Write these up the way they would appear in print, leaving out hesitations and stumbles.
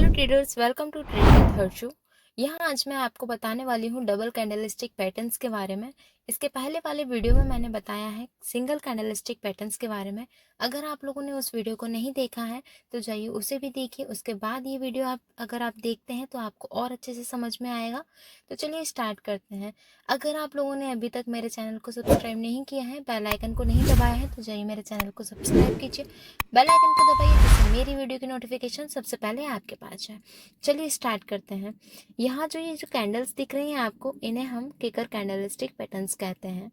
Hello traders, welcome to trade with Harshu. यहाँ आज मैं आपको बताने वाली हूँ डबल कैंडलस्टिक पैटर्न्स के बारे में। इसके पहले वाले वीडियो में मैंने बताया है सिंगल कैंडलस्टिक पैटर्न्स के बारे में। अगर आप लोगों ने उस वीडियो को नहीं देखा है तो जाइए उसे भी देखिए। उसके बाद ये वीडियो अगर आप देखते हैं तो आपको और अच्छे से समझ में आएगा। तो चलिए स्टार्ट करते हैं। अगर आप लोगों ने अभी तक मेरे चैनल को सब्सक्राइब नहीं किया है, बेल आइकन को नहीं दबाया है, तो जाइए मेरे चैनल को सब्सक्राइब कीजिए, बेल आइकन को दबाइए जिससे मेरी वीडियो की नोटिफिकेशन सबसे पहले आपके पास जाए। चलिए स्टार्ट करते हैं। यहाँ ये जो कैंडल्स दिख रही हैं आपको, इन्हें हम किकर कैंडलस्टिक पैटर्न्स कहते हैं।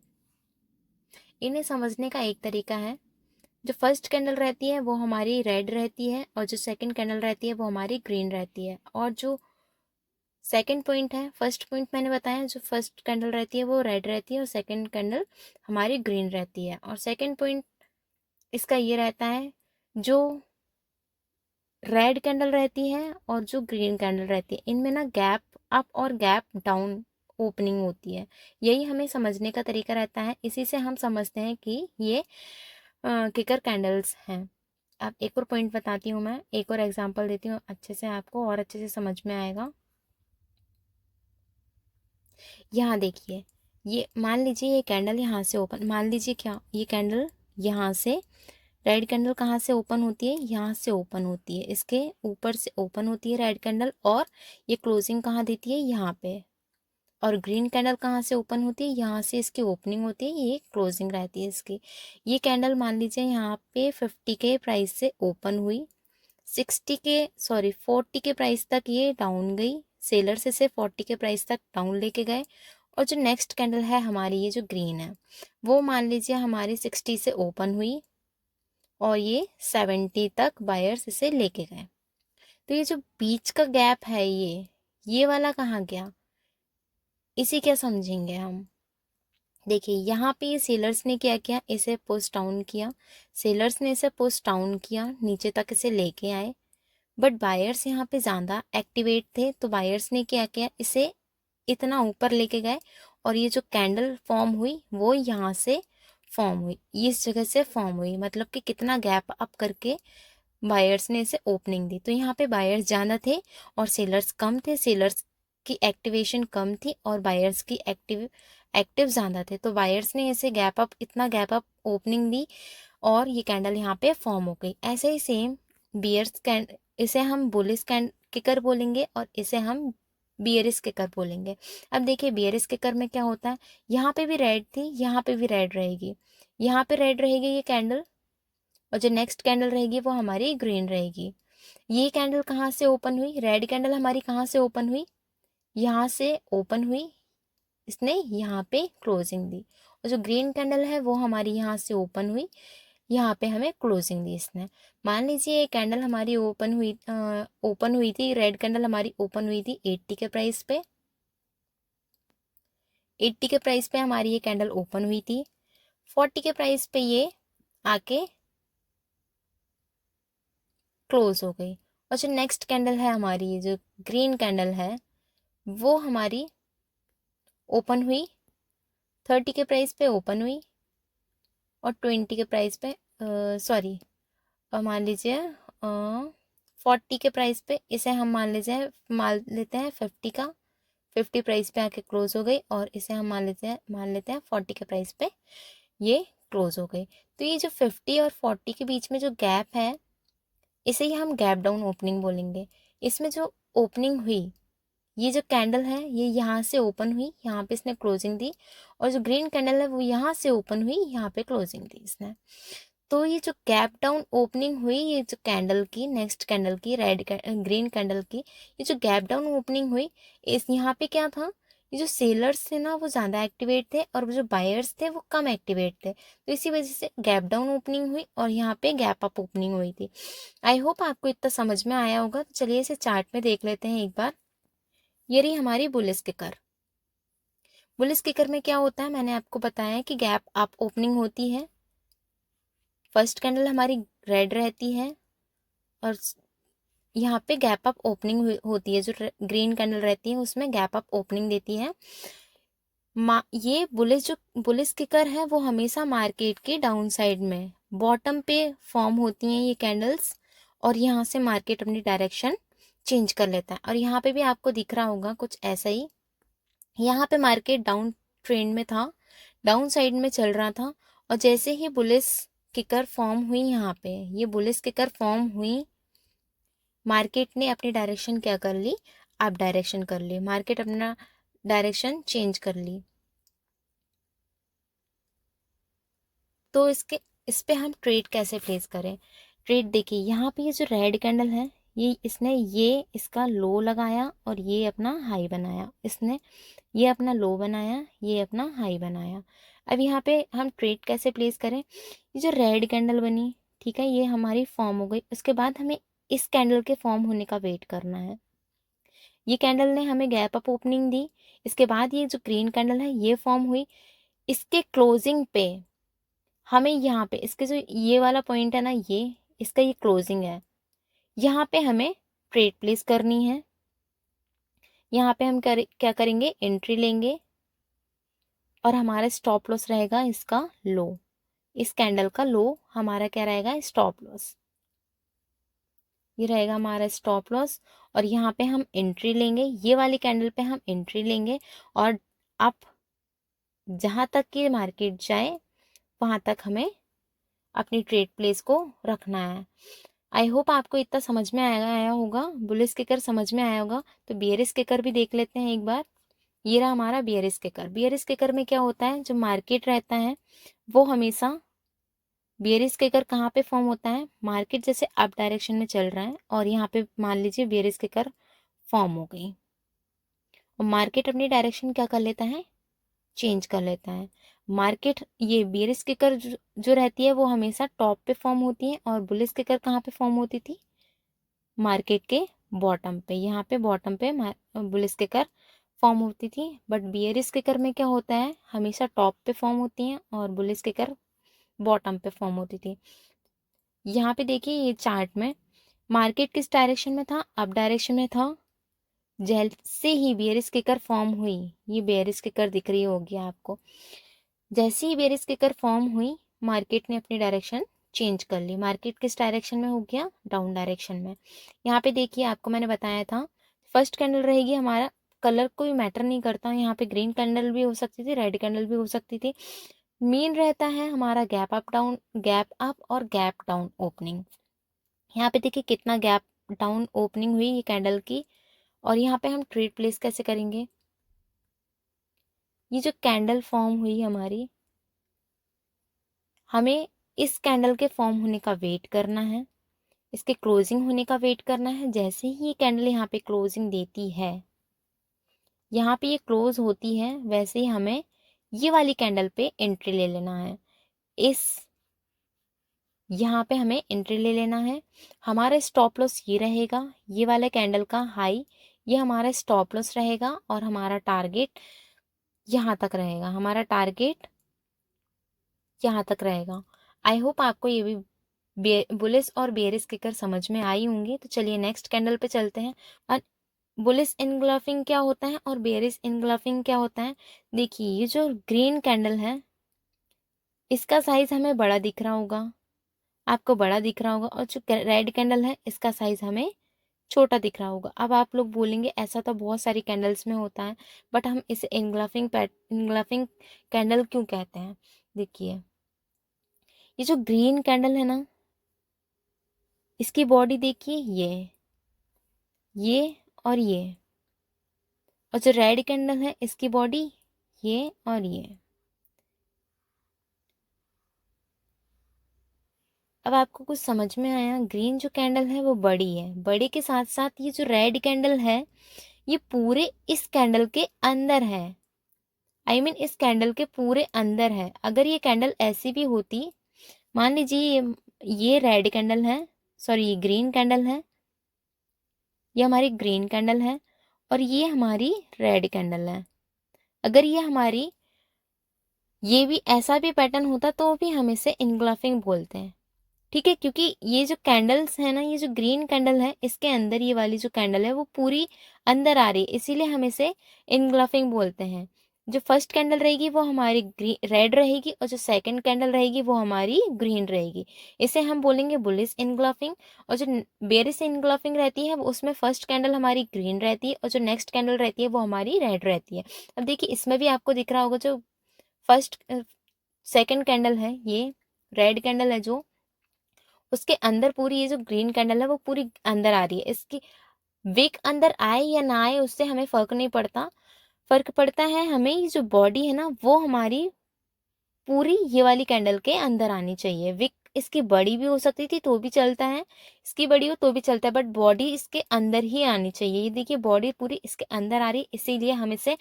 इन्हें समझने का एक तरीका है, जो फर्स्ट कैंडल रहती है वो हमारी रेड रहती है और जो सेकंड कैंडल रहती है वो हमारी ग्रीन रहती है। और जो सेकंड पॉइंट है, फर्स्ट पॉइंट मैंने बताया, जो फर्स्ट कैंडल रहती है वो रेड रहती है और सेकंड कैंडल हमारी ग्रीन रहती है। और सेकंड पॉइंट इसका ये रहता है, जो रेड कैंडल रहती है और जो ग्रीन कैंडल रहती है, इनमें ना गैप अप और गैप डाउन ओपनिंग होती है। यही हमें समझने का तरीका रहता है। इसी से हम समझते हैं कि ये किकर कैंडल्स हैं। अब एक और पॉइंट बताती हूँ, मैं एक और एग्जांपल देती हूँ, अच्छे से आपको और अच्छे से समझ में आएगा। यहाँ देखिए, ये मान लीजिए ये कैंडल यहाँ से ओपन, मान लीजिए क्या ये कैंडल यहाँ से, रेड कैंडल कहाँ से ओपन होती है, यहाँ से ओपन होती है, इसके ऊपर से ओपन होती है रेड कैंडल, और ये क्लोजिंग कहाँ देती है, यहाँ पे। और ग्रीन कैंडल कहाँ से ओपन होती है, यहाँ से इसकी ओपनिंग होती है, ये क्लोजिंग रहती है इसकी। ये कैंडल मान लीजिए यहाँ पे 50 के प्राइस से ओपन हुई, 40 के प्राइस तक ये डाउन गई, सेलर्स इसे 40 के प्राइस तक डाउन लेके गए। और जो नेक्स्ट कैंडल है हमारी, ये जो ग्रीन है, वो मान लीजिए हमारी 60 से ओपन हुई और ये 70 तक बायर्स इसे लेके गए। तो ये जो बीच का गैप है, ये वाला कहाँ गया, इसे क्या समझेंगे हम। देखिए यहाँ पे ये सेलर्स ने क्या किया, इसे पुश डाउन किया, सेलर्स ने इसे पुश डाउन किया, नीचे तक इसे लेके आए। बट बायर्स यहाँ पे ज़्यादा एक्टिवेट थे, तो बायर्स ने क्या किया, इसे इतना ऊपर लेके गए। और ये जो कैंडल फॉर्म हुई वो यहाँ से फॉर्म हुई, इस जगह से फॉर्म हुई, मतलब कि कितना गैप अप करके बायर्स ने इसे ओपनिंग दी। तो यहाँ पे बायर्स ज़्यादा थे और सेलर्स कम थे, सेलर्स की एक्टिवेशन कम थी और बायर्स की एक्टिव ज़्यादा थे। तो बायर्स ने इसे इतना गैप अप ओपनिंग दी और ये कैंडल यहाँ पे फॉर्म हो गई। ऐसे ही सेम बियर्स कैंड, इसे हम बुलिश किकर बोलेंगे और इसे हम बियरिश किकर बोलेंगे। अब देखिए बियरिश किकर में क्या होता है, यहाँ पे भी रेड थी, यहाँ पे भी रेड रहेगी, यहाँ पे रेड रहेगी ये कैंडल, और जो नेक्स्ट कैंडल रहेगी वो हमारी ग्रीन रहेगी। ये कैंडल कहाँ से ओपन हुई, रेड कैंडल हमारी कहाँ से ओपन हुई, यहाँ से ओपन हुई, इसने यहाँ पे क्लोजिंग दी। और जो ग्रीन कैंडल है वो हमारी यहाँ से ओपन हुई, यहाँ पे हमें क्लोजिंग दी इसने। मान लीजिए ये कैंडल हमारी ओपन हुई थी, रेड कैंडल हमारी ओपन हुई थी 80 के प्राइस पे, 80 के प्राइस पे हमारी ये कैंडल ओपन हुई थी, 40 के प्राइस पे ये आके क्लोज हो गई। और जो नेक्स्ट कैंडल है हमारी, जो ग्रीन कैंडल है, वो हमारी ओपन हुई 30 के प्राइस पे ओपन हुई और 20 के प्राइस पे मान लीजिए 40 के प्राइस पे, इसे हम मान लेते हैं 50 का, 50 प्राइस पे आके क्लोज हो गई। और इसे हम मान लेते हैं 40 के प्राइस पे ये क्लोज हो गई। तो ये जो 50 और 40 के बीच में जो गैप है, इसे ही हम गैप डाउन ओपनिंग बोलेंगे। इसमें जो ओपनिंग हुई, ये जो कैंडल है ये यहाँ से ओपन हुई, यहाँ पे इसने क्लोजिंग दी, और जो ग्रीन कैंडल है वो यहाँ से ओपन हुई, यहाँ पे क्लोजिंग दी इसने। तो ये जो गैप डाउन ओपनिंग हुई, ये जो कैंडल की, नेक्स्ट कैंडल की, ग्रीन कैंडल की, ये जो गैप डाउन ओपनिंग हुई, इस यहाँ पे क्या था, ये जो सेलर्स थे ना वो ज़्यादा एक्टिवेट थे और जो बायर्स थे वो कम एक्टिवेट थे। तो इसी वजह से गैप डाउन ओपनिंग हुई और यहाँ पे गैप अप ओपनिंग हुई थी। आई होप आपको इतना समझ में आया होगा। तो चलिए इसे चार्ट में देख लेते हैं एक बार। ये रही हमारी बुलिश किकर। बुलिश किकर में क्या होता है, मैंने आपको बताया है कि गैप अप ओपनिंग होती है। फर्स्ट कैंडल हमारी रेड रहती है और यहाँ पे गैप अप ओपनिंग होती है, जो ग्रीन कैंडल रहती है उसमें गैप अप ओपनिंग देती है। ये बुलिश किकर है वो हमेशा मार्केट के डाउन साइड में बॉटम पे फॉर्म होती हैं ये कैंडल्स, और यहाँ से मार्केट अपनी डायरेक्शन चेंज कर लेता है। और यहाँ पे भी आपको दिख रहा होगा कुछ ऐसा ही। यहाँ पे मार्केट डाउन ट्रेंड में था, डाउन साइड में चल रहा था, और जैसे ही बुलिश किकर फॉर्म हुई, यहाँ पे ये बुलिश किकर फॉर्म हुई, मार्केट ने अपनी डायरेक्शन क्या कर ली, अप डायरेक्शन कर ली, मार्केट अपना डायरेक्शन चेंज कर ली। तो इस पे हम ट्रेड कैसे प्लेस करें। ट्रेड देखिए, यहाँ पे ये जो रेड कैंडल है, ये इसका लो लगाया और ये अपना हाई बनाया, इसने ये अपना लो बनाया, ये अपना हाई बनाया। अब यहाँ पे हम ट्रेड कैसे प्लेस करें। ये जो रेड कैंडल बनी, ठीक है, ये हमारी फॉर्म हो गई। उसके बाद हमें इस कैंडल के फॉर्म होने का वेट करना है। ये कैंडल ने हमें गैप अप ओपनिंग दी, इसके बाद ये जो ग्रीन कैंडल है ये फॉर्म हुई। इसके क्लोजिंग पे हमें यहाँ पे इसके जो ये वाला पॉइंट है ना, ये इसका ये क्लोजिंग है, यहाँ पे हमें ट्रेड प्लेस करनी है। यहाँ पे हम क्या करेंगे, एंट्री लेंगे, और हमारा स्टॉप लॉस रहेगा इसका लो। इस कैंडल का लो हमारा क्या रहेगा, स्टॉप लॉस, ये रहेगा हमारा स्टॉप लॉस। और यहाँ पे हम एंट्री लेंगे, ये वाली कैंडल पे हम एंट्री लेंगे, और अब जहाँ तक कि मार्केट जाए वहाँ तक हमें अपनी ट्रेड प्लेस को रखना है। आई होप आपको इतना समझ में आया होगा, बुलिश किकर समझ में आया होगा। तो बियरिश किकर भी देख लेते हैं एक बार। ये रहा हमारा बियरिश किकर। बियरिश किकर में क्या होता है, जो मार्केट रहता है वो हमेशा, बियरिश किकर कहाँ पे फॉर्म होता है, मार्केट जैसे अप डायरेक्शन में चल रहा है और यहाँ पे मान लीजिए बियरिश किकर फॉर्म हो गई, और मार्केट अपनी डायरेक्शन क्या कर लेता है, चेंज कर लेता है। मार्केट ये बियरिश किकर जो रहती है वो हमेशा टॉप पे फॉर्म होती है, और बुलिश किकर कहाँ पे फॉर्म होती थी, मार्केट के बॉटम पे, यहाँ पे बॉटम पे बुलिश किकर फॉर्म होती थी। बट बियरिश किकर में क्या होता है, हमेशा टॉप पे फॉर्म होती हैं, और बुलिश किकर बॉटम पे फॉर्म होती थी। यहाँ पे देखिए ये चार्ट में मार्केट किस डायरेक्शन में था, अप डायरेक्शन में था। जैसे ही बियरिश किकर फॉर्म हुई, ये बियरिश किकर दिख रही होगी आपको, जैसे ही बियरिश किकर फॉर्म हुई मार्केट ने अपनी डायरेक्शन चेंज कर ली। मार्केट किस डायरेक्शन में हो गया, डाउन डायरेक्शन में। यहाँ पे देखिए आपको मैंने बताया था, फर्स्ट कैंडल रहेगी हमारा, कलर कोई मैटर नहीं करता, यहाँ पे ग्रीन कैंडल भी हो सकती थी, रेड कैंडल भी हो सकती थी। मेन रहता है हमारा gap up down, gap up और गैप डाउन ओपनिंग। यहाँ पे देखिए कितना गैप डाउन ओपनिंग हुई ये कैंडल की, और यहाँ पे हम ट्रेड प्लेस कैसे करेंगे। ये जो कैंडल फॉर्म हुई हमारी, हमें इस कैंडल के फॉर्म होने का वेट करना है, इसके क्लोजिंग होने का वेट करना है। जैसे ही ये कैंडल यहाँ पे क्लोजिंग देती है, यहाँ पे ये क्लोज होती है, वैसे ही हमें ये वाली कैंडल पे एंट्री ले लेना है। इस यहाँ पे हमें एंट्री ले लेना है। हमारा स्टॉप लॉस ये रहेगा, ये वाला कैंडल का हाई, ये हमारा स्टॉप लॉस रहेगा, और हमारा टारगेट यहाँ तक रहेगा, हमारा टारगेट यहाँ तक रहेगा। आई होप आपको ये भी बुलिश और बेयरिश किकर समझ में आई होंगी। तो चलिए नेक्स्ट कैंडल पे चलते हैं। और बुलिश इनग्लाफिंग क्या होता है और बेयरिश इनग्लाफिंग क्या होता है। देखिए ये जो ग्रीन कैंडल है, इसका साइज हमें बड़ा दिख रहा होगा, आपको बड़ा दिख रहा होगा, और जो रेड कैंडल है इसका साइज हमें छोटा दिख रहा होगा। अब आप लोग बोलेंगे ऐसा तो बहुत सारी कैंडल्स में होता है, बट हम इसे इनग्लाफिंग कैंडल क्यों कहते हैं। देखिए ये जो ग्रीन कैंडल है ना, इसकी बॉडी देखिए, ये और ये, और जो रेड कैंडल है इसकी बॉडी ये और ये। अब आपको कुछ समझ में आया, ग्रीन जो कैंडल है वो बड़ी है, बड़े के साथ साथ ये जो रेड कैंडल है ये पूरे इस कैंडल के अंदर है, इस कैंडल के पूरे अंदर है। अगर ये कैंडल ऐसी भी होती, मान लीजिए ये रेड कैंडल है, सॉरी ये ग्रीन कैंडल है, ये हमारी ग्रीन कैंडल है, और ये हमारी रेड कैंडल है। अगर ये हमारी ये भी ऐसा भी पैटर्न होता तो भी हम इसे इनग्लाफिंग बोलते हैं, ठीक है। क्योंकि ये जो कैंडल्स है ना, ये जो ग्रीन कैंडल है इसके अंदर ये वाली जो कैंडल है वो पूरी अंदर आ रही है, इसीलिए हम इसे इनग्लाफिंग बोलते हैं। जो फर्स्ट कैंडल रहेगी वो हमारी रेड रहेगी और जो सेकंड कैंडल रहेगी वो हमारी ग्रीन रहेगी। इसे हम बोलेंगे बुलिश इनग्लाफिंग। और जो बेयरिश इनग्लाफिंग रहती है उसमें फर्स्ट कैंडल हमारी ग्रीन रहती है और जो नेक्स्ट कैंडल रहती है वो हमारी रेड रहती है। अब देखिए इसमें भी आपको दिख रहा होगा जो फर्स्ट सेकंड कैंडल है ये रेड कैंडल है, जो उसके अंदर पूरी ये जो ग्रीन कैंडल है वो पूरी अंदर आ रही है। इसकी विक अंदर आए या ना आए उससे हमें फर्क नहीं पड़ता। फर्क पड़ता है हमें ये जो बॉडी है ना वो हमारी पूरी ये वाली कैंडल के अंदर आनी चाहिए। विक इसकी बड़ी भी हो सकती थी तो भी चलता है, इसकी बड़ी हो तो भी चलता है, बट बॉडी इसके अंदर ही आनी चाहिए। ये देखिए बॉडी पूरी इसके अंदर आ रही है, इसीलिए हम इसे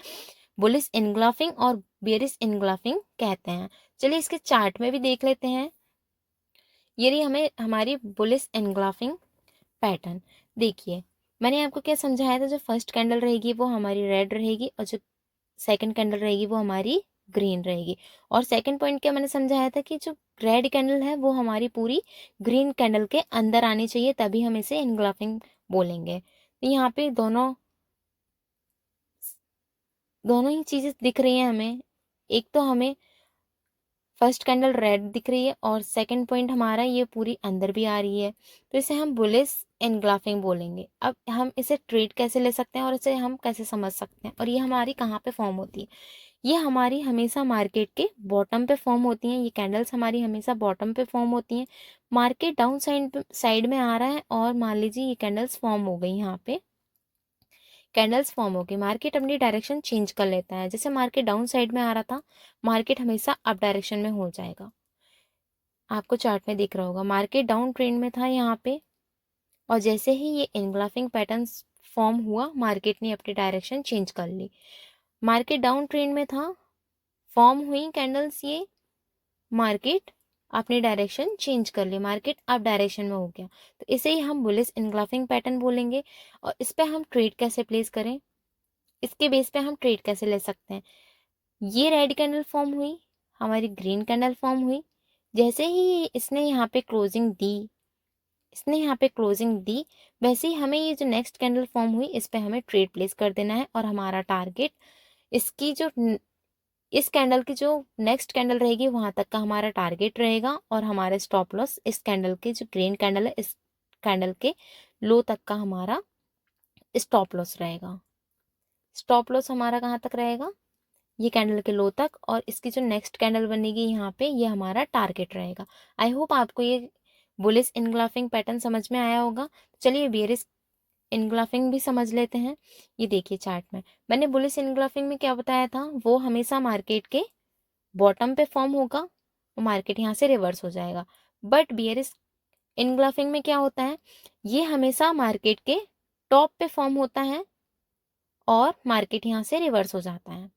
बुलिश इनग्लाफिंग और बेयरिश इनग्लाफिंग कहते हैं। चलिए इसके चार्ट में भी देख लेते हैं। ये रही हमें हमारी बुलिश इनग्लाफिंग पैटर्न। देखिए मैंने आपको क्या समझाया था, जो फर्स्ट कैंडल रहेगी वो हमारी रेड रहेगी और जो सेकंड कैंडल रहेगी वो हमारी ग्रीन रहेगी। और सेकंड पॉइंट क्या मैंने समझाया था कि जो रेड कैंडल है वो हमारी पूरी ग्रीन कैंडल के अंदर आनी चाहिए, तभी हम इसे इनग्लाफिंग बोलेंगे। तो यहाँ पे दोनों दोनों ही चीजें दिख रही हैं हमें। एक तो हमें फर्स्ट कैंडल रेड दिख रही है और सेकंड पॉइंट हमारा ये पूरी अंदर भी आ रही है, तो इसे हम बुलिश एनग्लाफिंग बोलेंगे। अब हम इसे ट्रेड कैसे ले सकते हैं और इसे हम कैसे समझ सकते हैं, और ये हमारी कहाँ पे फॉर्म होती है। ये हमारी हमेशा मार्केट के बॉटम पे फॉर्म होती हैं। ये कैंडल्स हमारी हमेशा बॉटम पे फॉर्म होती हैं। मार्केट डाउन साइड में आ रहा है और मान लीजिए ये कैंडल्स फॉर्म हो गई, यहाँ पे कैंडल्स फॉर्म होगी, मार्केट अपनी डायरेक्शन चेंज कर लेता है। जैसे मार्केट डाउन साइड में आ रहा था, मार्केट हमेशा अप डायरेक्शन में हो जाएगा। आपको चार्ट में दिख रहा होगा मार्केट डाउन ट्रेंड में था यहाँ पे, और जैसे ही ये इनग्लाफिंग पैटर्न फॉर्म हुआ मार्केट ने अपनी डायरेक्शन चेंज कर ली। मार्केट डाउन ट्रेंड में था, फॉर्म हुई कैंडल्स, ये मार्केट अपनी डायरेक्शन चेंज कर ली, मार्केट अप डायरेक्शन में हो गया, तो इसे ही हम बुलिश इनग्लाफिंग पैटर्न बोलेंगे। और इस पे हम ट्रेड कैसे प्लेस करें, इसके बेस पे हम ट्रेड कैसे ले सकते हैं। ये रेड कैंडल फॉर्म हुई, हमारी ग्रीन कैंडल फॉर्म हुई, जैसे ही इसने यहाँ पे क्लोजिंग दी, इसने यहाँ पे क्लोजिंग दी, वैसे ही हमें ये जो नेक्स्ट कैंडल फॉर्म हुई इस पे हमें ट्रेड प्लेस कर देना है। और हमारा टारगेट इसकी जो इस कैंडल की जो नेक्स्ट कैंडल रहेगी वहां तक का हमारा टारगेट रहेगा, और हमारा स्टॉप लॉस इस कैंडल के जो ग्रीन कैंडल है इस कैंडल के लो तक का हमारा स्टॉप लॉस रहेगा। स्टॉप लॉस हमारा कहाँ तक रहेगा, ये कैंडल के लो तक, और इसकी जो नेक्स्ट कैंडल बनेगी यहाँ पे ये हमारा टारगेट रहेगा। आई होप आपको ये बुलिश इनग्लाफिंग पैटर्न समझ में आया होगा। चलिए बेयरिश इनग्लाफिंग भी समझ लेते हैं। ये देखिए चार्ट में मैंने बुलिश इनग्लाफिंग में क्या बताया था, वो हमेशा मार्केट के बॉटम पे फॉर्म होगा और मार्केट यहाँ से रिवर्स हो जाएगा। बट बियरिश इनग्लाफिंग में क्या होता है, ये हमेशा मार्केट के टॉप पे फॉर्म होता है और मार्केट यहाँ से रिवर्स हो जाता है।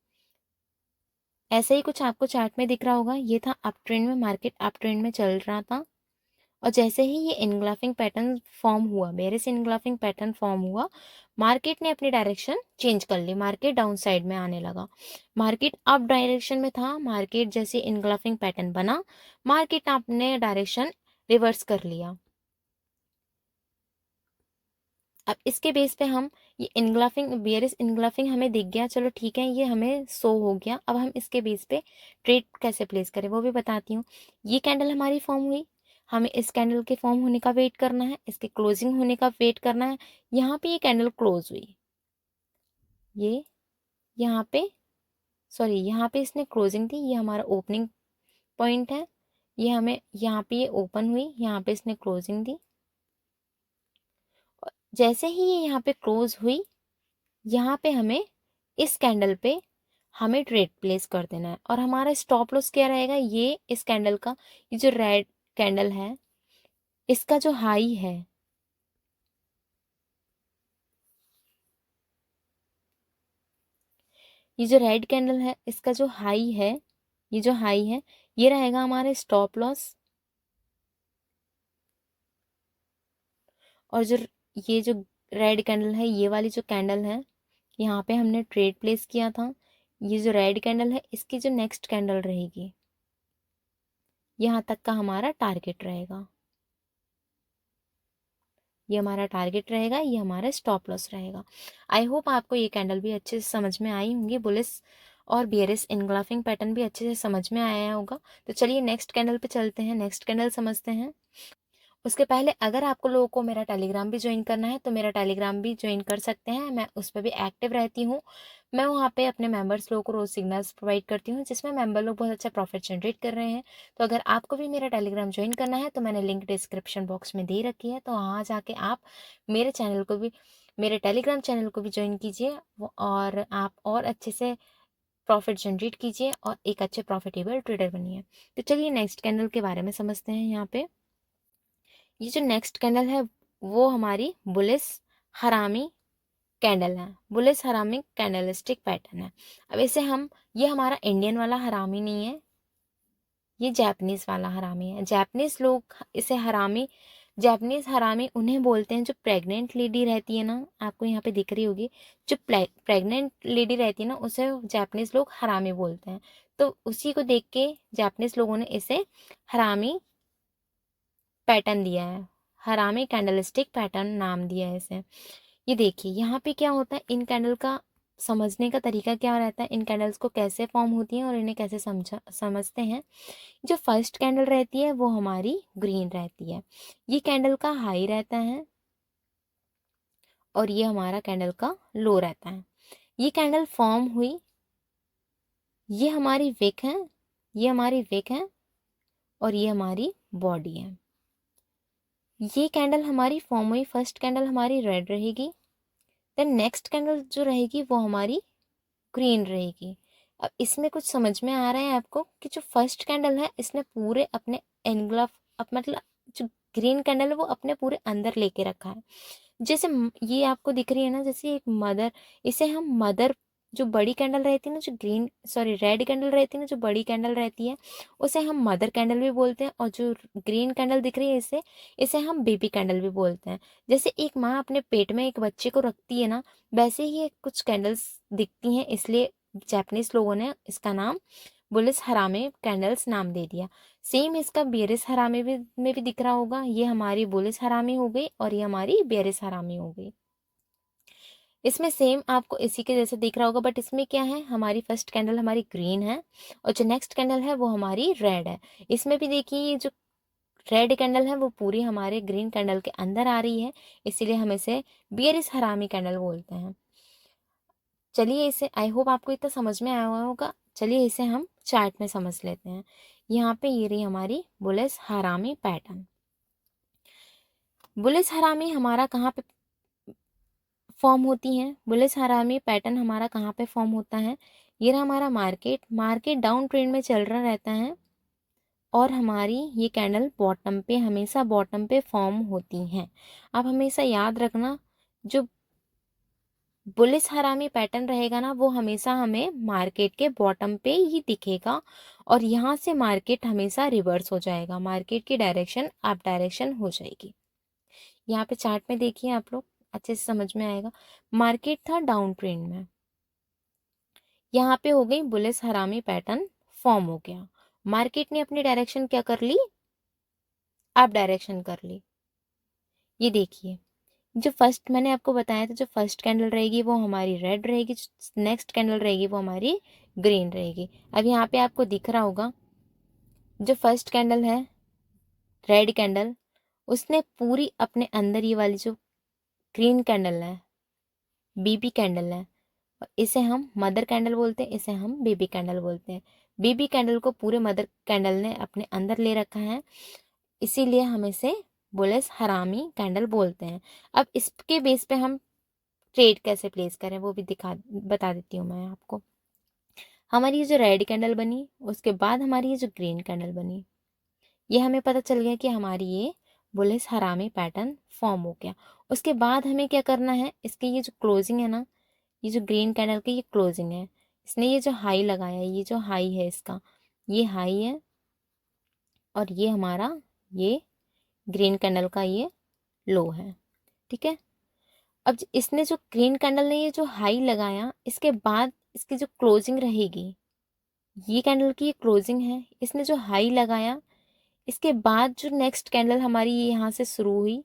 ऐसे ही कुछ आपको चार्ट में दिख रहा होगा, ये था अप ट्रेंड में, मार्केट अप ट्रेंड में चल रहा था, और जैसे ही ये इनग्लाफिंग पैटर्न फॉर्म हुआ, बेयरिश इनग्लाफिंग पैटर्न फॉर्म हुआ, मार्केट ने अपनी डायरेक्शन चेंज कर ली, मार्केट डाउन साइड में आने लगा। मार्केट अप डायरेक्शन में था, मार्केट जैसे इनग्लाफिंग पैटर्न बना, मार्केट ने अपने डायरेक्शन रिवर्स कर लिया। अब इसके बेस पे हम ये इनग्लाफिंग बेयरिश इनग्लाफिंग हमें दिख गया, चलो ठीक है ये हमें शो हो गया। अब हम इसके बेस पे ट्रेड कैसे प्लेस करें वो भी बताती हूँ। ये कैंडल हमारी फॉर्म हुई, हमें इस कैंडल के फॉर्म होने का वेट करना है, इसके क्लोजिंग होने का वेट करना है। यहाँ पे ये कैंडल क्लोज हुई, ये यहाँ पे सॉरी यहाँ पे इसने क्लोजिंग थी, ये हमारा ओपनिंग पॉइंट है। ये हमें यहाँ पे ये ओपन हुई, यहाँ पे इसने क्लोजिंग दी। जैसे ही ये यहाँ पे क्लोज हुई, यहाँ पे हमें इस कैंडल पे हमें ट्रेड प्लेस कर देना है, और हमारा स्टॉप लॉस क्या रहेगा, ये इस कैंडल का, ये जो रेड कैंडल है इसका जो हाई है, ये जो रेड कैंडल है इसका जो हाई है, ये जो हाई है ये रहेगा हमारा स्टॉप लॉस। और जो ये जो रेड कैंडल है, ये वाली जो कैंडल है यहाँ पे हमने ट्रेड प्लेस किया था, ये जो रेड कैंडल है इसकी जो नेक्स्ट कैंडल रहेगी यहाँ तक का हमारा टारगेट रहेगा। ये हमारा टारगेट रहेगा, ये हमारा स्टॉप लॉस रहेगा। आई होप आपको ये कैंडल भी अच्छे से समझ में आई होंगी, बुलिश और बियरिश इनग्लाफिंग पैटर्न भी अच्छे से समझ में आया होगा। तो चलिए नेक्स्ट कैंडल पे चलते हैं, नेक्स्ट कैंडल समझते हैं। उसके पहले अगर आपको लोगों को मेरा टेलीग्राम भी ज्वाइन करना है तो मेरा टेलीग्राम भी ज्वाइन कर सकते हैं, मैं उस पर भी एक्टिव रहती हूँ। मैं वहाँ पे अपने मेंबर्स लोगों को रोज सिग्नल्स प्रोवाइड करती हूँ जिसमें मेंबर लोग बहुत अच्छा प्रॉफिट जनरेट कर रहे हैं। तो अगर आपको भी मेरा टेलीग्राम ज्वाइन करना है तो मैंने लिंक डिस्क्रिप्शन बॉक्स में दे रखी है, तो वहाँ जाके आप मेरे चैनल को भी, मेरे टेलीग्राम चैनल को भी ज्वाइन कीजिए और आप और अच्छे से प्रॉफिट जनरेट कीजिए और एक अच्छे प्रॉफिटेबल ट्रेडर बनिए। तो चलिए नेक्स्ट कैंडल के बारे में समझते हैं। यहाँ पे ये जो नेक्स्ट कैंडल है वो हमारी बुलिश हरामी कैंडल है, बुलिश हरामी कैंडलस्टिक पैटर्न है। अब इसे हम, ये हमारा इंडियन वाला हरामी नहीं है, ये जापानीज वाला हरामी है। जापानीज लोग इसे हरामी, जापानीज हरामी उन्हें बोलते हैं जो प्रेग्नेंट लेडी रहती है ना, आपको यहाँ पे दिख रही होगी, जो प्रेग्नेंट लेडी रहती है ना उसे जापानीज लोग हरामी बोलते हैं। तो उसी को देख के जापानीज लोगों ने इसे हरामी पैटर्न दिया है, हरामी कैंडलस्टिक पैटर्न नाम दिया है इसे। ये देखिए यहाँ पे क्या होता है, इन कैंडल का समझने का तरीका क्या रहता है, इन कैंडल्स को कैसे फॉर्म होती हैं और इन्हें कैसे समझते हैं। जो फर्स्ट कैंडल रहती है वो हमारी ग्रीन रहती है, ये कैंडल का हाई रहता है और ये हमारा कैंडल का लो रहता है। ये कैंडल फॉर्म हुई, ये हमारी विक है, ये हमारी विक है और ये हमारी बॉडी है। ये कैंडल हमारी फॉर्म हुई, फर्स्ट कैंडल हमारी रेड रहेगी, देन नेक्स्ट कैंडल जो रहेगी वो हमारी ग्रीन रहेगी। अब इसमें कुछ समझ में आ रहा है आपको कि जो फर्स्ट कैंडल है इसने पूरे अपने एनग्लफ, अब मतलब जो ग्रीन कैंडल है वो अपने पूरे अंदर लेके रखा है। जैसे ये आपको दिख रही है ना, जैसे एक मदर, इसे हम मदर, जो बड़ी कैंडल रहती है ना, जो ग्रीन सॉरी रेड कैंडल रहती है ना, जो बड़ी कैंडल रहती है उसे हम मदर कैंडल भी बोलते हैं, और जो ग्रीन कैंडल दिख रही है इसे इसे हम बेबी कैंडल भी बोलते हैं। जैसे एक माँ अपने पेट में एक बच्चे को रखती है ना, वैसे ही ये कुछ कैंडल्स दिखती हैं, इसलिए जापानीज लोगों ने इसका नाम बुलिस हरामे कैंडल्स नाम दे दिया। सेम इसका बेरिस हरामे भी में भी दिख रहा होगा, ये हमारी बुलिस हरामी हो गई और ये हमारी बेरिस हरामी हो गई। इसमें सेम आपको इसी के जैसे दिख रहा होगा, बट इसमें क्या है, हमारी फर्स्ट कैंडल हमारी ग्रीन है और जो नेक्स्ट कैंडल है वो हमारी रेड है। इसमें भी देखिए ये जो रेड कैंडल है वो पूरी हमारे ग्रीन कैंडल के अंदर आ रही है, इसीलिए हम इसे बियरिस हरामी कैंडल बोलते हैं। चलिए इसे, आई होप आपको इतना समझ में आया हुआ होगा। चलिए इसे हम चार्ट में समझ लेते हैं। यहाँ पे ये रही हमारी बुलिस हरामी पैटर्न। बुलिस हरामी हमारा कहाँ पे फॉर्म होती हैं, बुलिस हरामी पैटर्न हमारा कहाँ पे फॉर्म होता है, ये रहा हमारा मार्केट, मार्केट डाउन ट्रेंड में चल रहा रहता है और हमारी ये कैंडल बॉटम पे, हमेशा बॉटम पे फॉर्म होती हैं। आप हमेशा याद रखना, जो बुलिस हरामी पैटर्न रहेगा ना वो हमेशा हमें मार्केट के बॉटम पे ही दिखेगा और यहाँ से मार्केट हमेशा रिवर्स हो जाएगा, मार्केट की डायरेक्शन अप डायरेक्शन हो जाएगी। यहाँ पे चार्ट में देखिए आप लोग, अच्छे से समझ में आएगा। मार्केट था डाउन ट्रेंड में, यहाँ पे हो गई बुलिस हरामी पैटर्न फॉर्म हो गया, मार्केट ने अपनी डायरेक्शन क्या कर ली, अप डायरेक्शन कर ली। ये देखिए जो फर्स्ट मैंने आपको बताया था, जो फर्स्ट कैंडल रहेगी वो हमारी रेड रहेगी, जो नेक्स्ट कैंडल रहेगी वो हमारी ग्रीन रहेगी। अब यहाँ पे आपको दिख रहा होगा जो फर्स्ट कैंडल है रेड कैंडल, उसने पूरी अपने अंदर ये वाली जो ग्रीन कैंडल है बीबी कैंडल है, और इसे हम मदर कैंडल बोलते हैं, इसे हम बेबी कैंडल बोलते हैं। बेबी कैंडल को पूरे मदर कैंडल ने अपने अंदर ले रखा है, इसीलिए हम इसे बुलिस हरामी कैंडल बोलते हैं। अब इसके बेस पे हम ट्रेड कैसे प्लेस करें वो भी बता देती हूँ मैं आपको। हमारी ये जो रेड कैंडल बनी उसके बाद हमारी ये जो ग्रीन कैंडल बनी, ये हमें पता चल गया कि हमारी ये बुलिस हरामी पैटर्न फॉर्म हो गया। उसके बाद हमें क्या करना है, इसके ये जो क्लोजिंग है ना, ये जो ग्रीन कैंडल की ये क्लोजिंग है, इसने ये जो हाई लगाया है, ये जो हाई है इसका, ये हाई है और ये हमारा ये ग्रीन कैंडल का ये लो है, ठीक है। अब इसने जो ग्रीन कैंडल ने ये जो हाई लगाया, इसके बाद इसकी जो क्लोजिंग रहेगी, ये कैंडल की ये क्लोजिंग है, इसने जो हाई लगाया इसके बाद जो नेक्स्ट कैंडल हमारी ये यहाँ से शुरू हुई,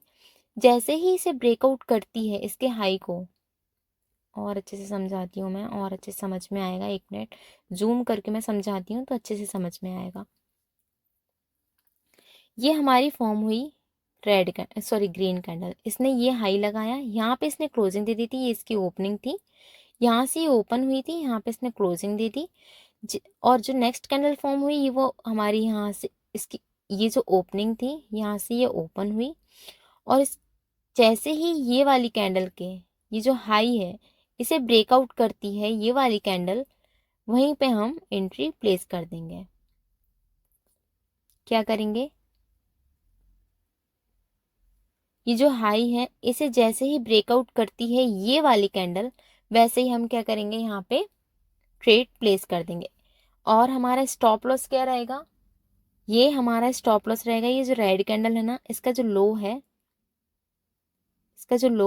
जैसे ही इसे ब्रेकआउट करती है इसके हाई को और अच्छे से समझाती हूँ मैं, और अच्छे से समझ में आएगा। 1 मिनट जूम करके मैं समझाती हूँ तो अच्छे से समझ में आएगा। ये हमारी फॉर्म हुई ग्रीन कैंडल। इसने ये हाई लगाया, यहाँ पे इसने क्लोजिंग दे दी थी, ये इसकी ओपनिंग थी। यहाँ से ये ओपन हुई थी, यहाँ पे इसने क्लोजिंग दे दी। और जो नेक्स्ट कैंडल फॉर्म हुई ये वो हमारी यहाँ से इसकी ये जो ओपनिंग थी यहाँ से ये ओपन हुई। और इस जैसे ही ये वाली कैंडल के ये जो हाई है इसे ब्रेकआउट करती है ये वाली कैंडल, वहीं पे हम एंट्री प्लेस कर देंगे। क्या करेंगे, ये जो हाई है इसे जैसे ही ब्रेकआउट करती है ये वाली कैंडल, वैसे ही हम क्या करेंगे, यहाँ पे ट्रेड प्लेस कर देंगे। और हमारा स्टॉप लॉस क्या रहेगा, ये हमारा स्टॉप लॉस रहेगा, ये जो रेड कैंडल है ना इसका जो लो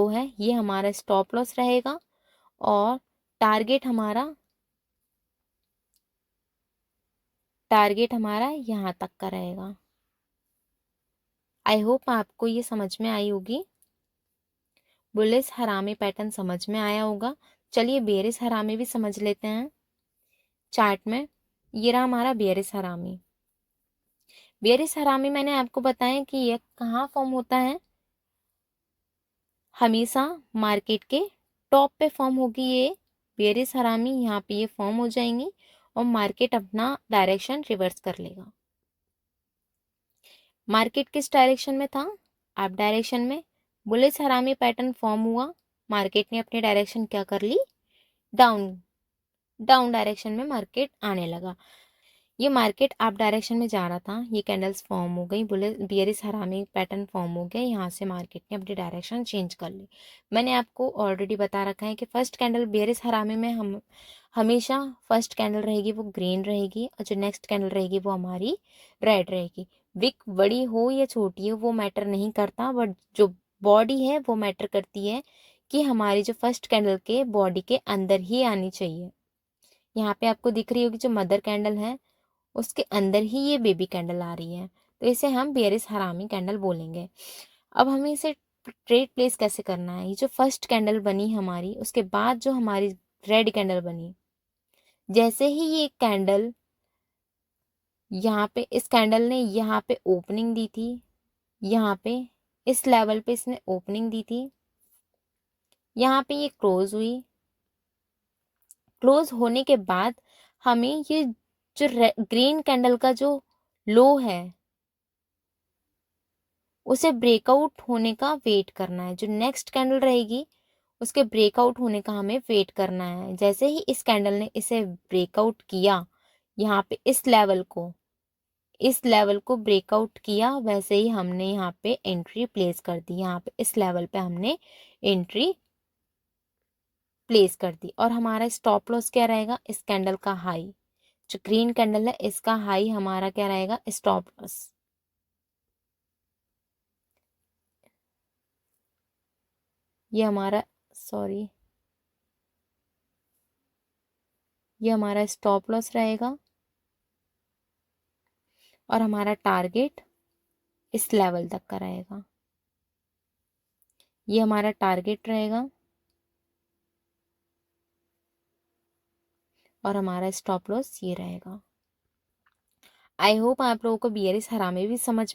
है, ये हमारा स्टॉप लॉस रहेगा। और टारगेट हमारा यहाँ तक का रहेगा। आई होप आपको ये समझ में आई होगी। बुलिश हरामी पैटर्न समझ में आया होगा। चलिए बेरिश हरामी भी समझ लेते हैं चार्ट में। ये रहा हमारा बेरिश हरामी। बेरिश हरामी मैंने आपको बताया कि ये कहाँ फॉर्म होता है, हमेशा मार्केट के टॉप पे फॉर्म होगी ये बेरिश हरामी। यहाँ पे ये फॉर्म हो जाएंगी और मार्केट अपना डायरेक्शन रिवर्स कर लेगा। मार्केट किस डायरेक्शन में था, अप डायरेक्शन में। बुलिश हरामी पैटर्न फॉर्म हुआ, मार्केट ने अपनी डायरेक्शन क्या कर ली, डाउन डायरेक्शन में मार्केट आने लगा। ये मार्केट अप डायरेक्शन में जा रहा था, ये कैंडल्स फॉर्म हो गई, बेरिश हरामी पैटर्न फॉर्म हो गया, यहाँ से मार्केट ने अपनी डायरेक्शन चेंज कर ली। मैंने आपको ऑलरेडी बता रखा है कि फर्स्ट कैंडल बेरिश हरामी में हम हमेशा फर्स्ट कैंडल रहेगी वो ग्रीन रहेगी, और जो नेक्स्ट कैंडल रहेगी वो हमारी रेड रहेगी। विक बड़ी हो या छोटी हो वो मैटर नहीं करता, बट जो बॉडी है वो मैटर करती है कि हमारी जो फर्स्ट कैंडल के बॉडी के अंदर ही आनी चाहिए। यहाँ पे आपको दिख रही होगी जो मदर कैंडल है उसके अंदर ही ये बेबी कैंडल आ रही है, तो इसे हम बेरिश हरामी कैंडल बोलेंगे। अब हमें इसे ट्रेड प्लेस कैसे करना है, ये जो फर्स्ट कैंडल बनी हमारी उसके बाद जो हमारी रेड कैंडल बनी, जैसे ही ये कैंडल यहाँ पे इस कैंडल ने यहाँ पे ओपनिंग दी थी, यहाँ पे इस लेवल पे इसने ओपनिंग दी थी, यहाँ पे ये क्लोज हुई। क्लोज होने के बाद हमें ये जो ग्रीन कैंडल का जो लो है उसे ब्रेकआउट होने का वेट करना है। जो नेक्स्ट कैंडल रहेगी उसके ब्रेकआउट होने का हमें वेट करना है। जैसे ही इस कैंडल ने इसे ब्रेकआउट किया, यहाँ पे इस लेवल को ब्रेकआउट किया, वैसे ही हमने यहाँ पे एंट्री प्लेस कर दी। यहाँ पे इस लेवल पे हमने एंट्री प्लेस कर दी। और हमारा स्टॉप लॉस क्या रहेगा, इस कैंडल का हाई, जो ग्रीन कैंडल है इसका हाई हमारा क्या रहेगा, स्टॉप लॉस। ये हमारा ये हमारा स्टॉप लॉस रहेगा और हमारा टारगेट इस लेवल तक का रहेगा। ये हमारा टारगेट रहेगा और हमारा स्टॉप लॉस ये रहेगा। आई होप आप लोगों को बेरिश हरामी भी समझ